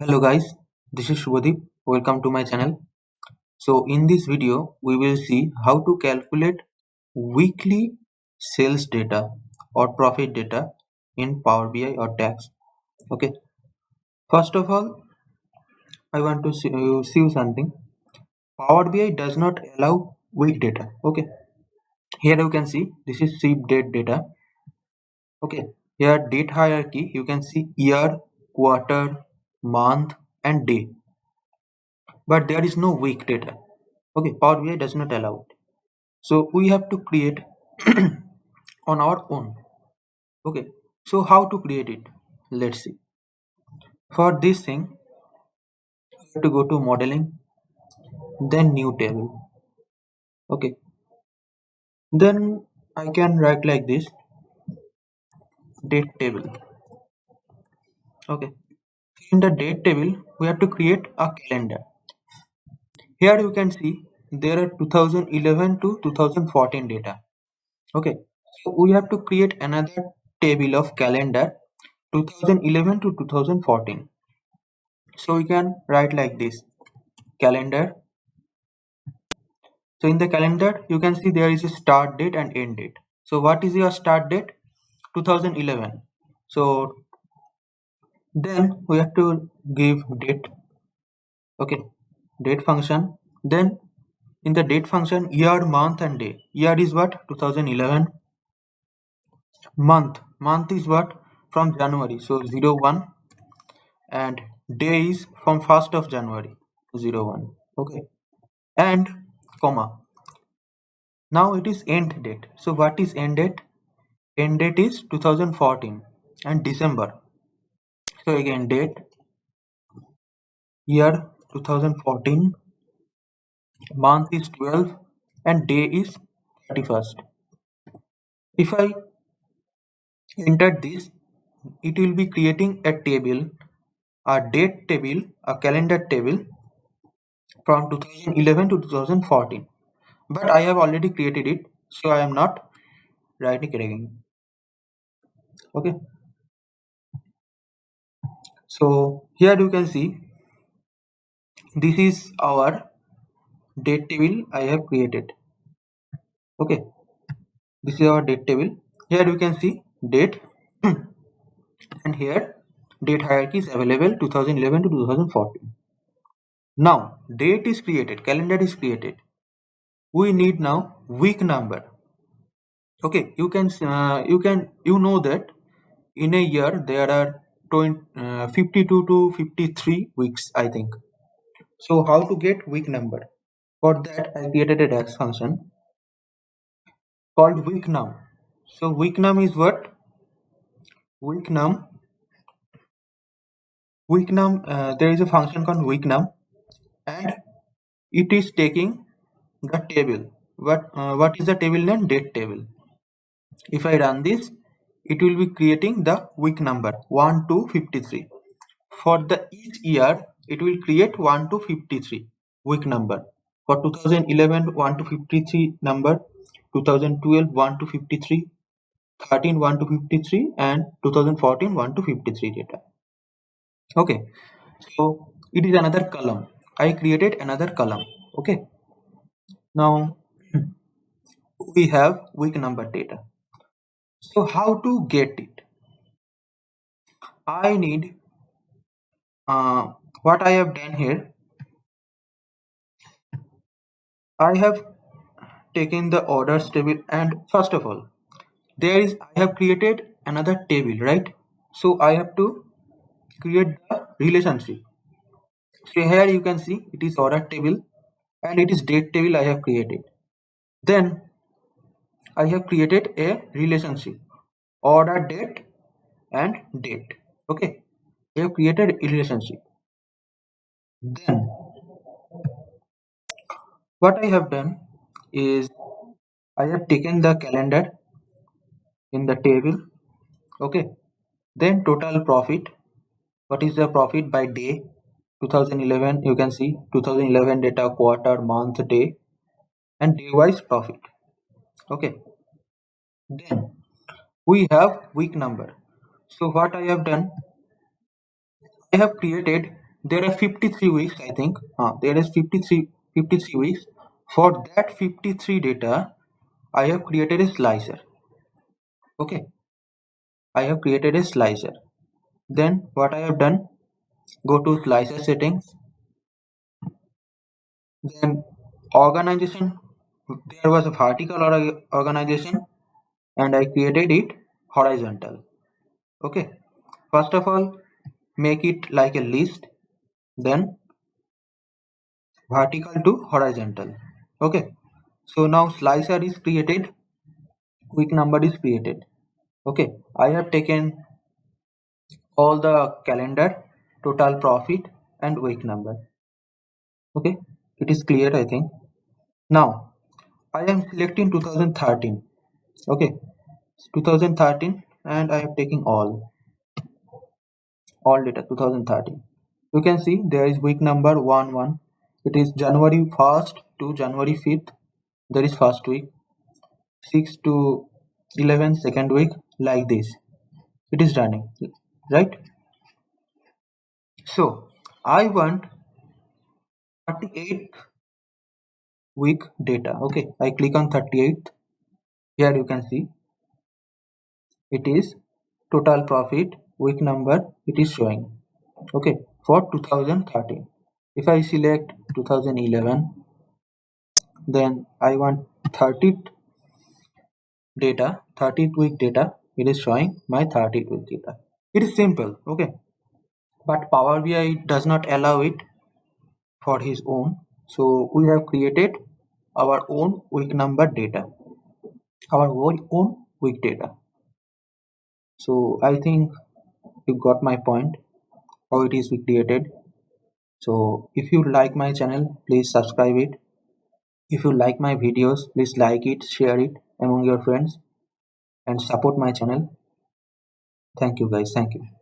Hello guys, this is Shubhadeep. Welcome to my channel. So in this video, we will see how to calculate weekly sales data or profit data in Power BI or DAX. Okay. First of all, I want to see you something. Power BI does not allow week data. Okay. Here you can see this is sheet date data. Okay. Here date hierarchy you can see year, quarter, month, and day. But there is no week data. Okay, Power BI does not allow it. So we have to create on our own. Okay, so how to create it? Let's see. For this thing, you have to go to modeling, then new table. Okay, then I can write like this date table. Okay, in the date table, we have to create a calendar. Here you can see there are 2011 to 2014 data. Okay, so we have to create another table of calendar 2011 to 2014. So we can write like this calendar. So in the calendar you can see there is a start date and end date. So what is your start date? 2011. So then we have to give date. Okay, date function. Then in the date function year, month and day. Year is what? 2011. Month is what? From January. So 01, and day is from 1st of January 01. Okay, and comma. Now it is end date. So what is end date? End date is 2014 and December. So again date, year 2014, month is 12 and day is 31st. If I enter this, it will be creating a table, a date table, a calendar table from 2011 to 2014. But I have already created it, so I am not writing it again. Okay. So here you can see this is our date table I have created. Okay, this is our date table. Here you can see date and here date hierarchy is available 2011 to 2014. Now date is created, calendar is created. We need now week number. Okay, you know that in a year there are 52 to 53 weeks, I think. So how to get week number? For that I created a DAX function called weeknum. So weeknum is what? Weeknum. There is a function called weeknum, and it is taking the table. What is the table name? Date table. If I run this, it will be creating the week number 1 to 53. For the each year, it will create 1 to 53 week number. For 2011, 1 to 53 number, 2012, 1 to 53, 13, 1 to 53, and 2014, 1 to 53 data. Okay, so it is another column. I created another column. Okay, now we have week number data. So how to get it? I need what I have done here. I have taken the orders table, and first of all I have created another table, right? So I have to create the relationship. So here you can see it is order table and it is date table I have created. Then I have created a relationship order date and date. Okay, I have created a relationship. Then what I have done is I have taken the calendar in the table. Okay, then total profit. What is the profit by day? 2011, you can see 2011 data, quarter, month, day, and day wise profit. Okay, then we have week number. So what I have done, I have created there are 53 weeks, I think. There is 53 weeks. For that 53 data, I have created a slicer. Okay, I have created a slicer. Then what I have done, go to slicer settings, then organization. There was a vertical organization and I created it horizontal. Okay, first of all, make it like a list, then vertical to horizontal. Okay, so now slicer is created, week number is created. Okay, I have taken all the calendar, total profit and week number. Okay, it is clear, I think. Now I am selecting 2013. Okay, 2013, and I have taken all data 2013. You can see there is week number 1 1. It is January 1st to January 5th. There is first week. 6 to 11 second week, like this. It is running, right? So I want 38th week data. Okay, I click on 38th. Here you can see it is total profit, week number, it is showing. Okay, for 2013. If I select 2011, then I want 30th data, 30th week data. It is showing my 30th week data. It is simple. Okay, but Power BI does not allow it for his own. So we have created our own week number data, our own week data. So I think you got my point, how it is created. So if you like my channel, please subscribe it. If you like my videos, please like it, share it among your friends and support my channel. Thank you guys. Thank you.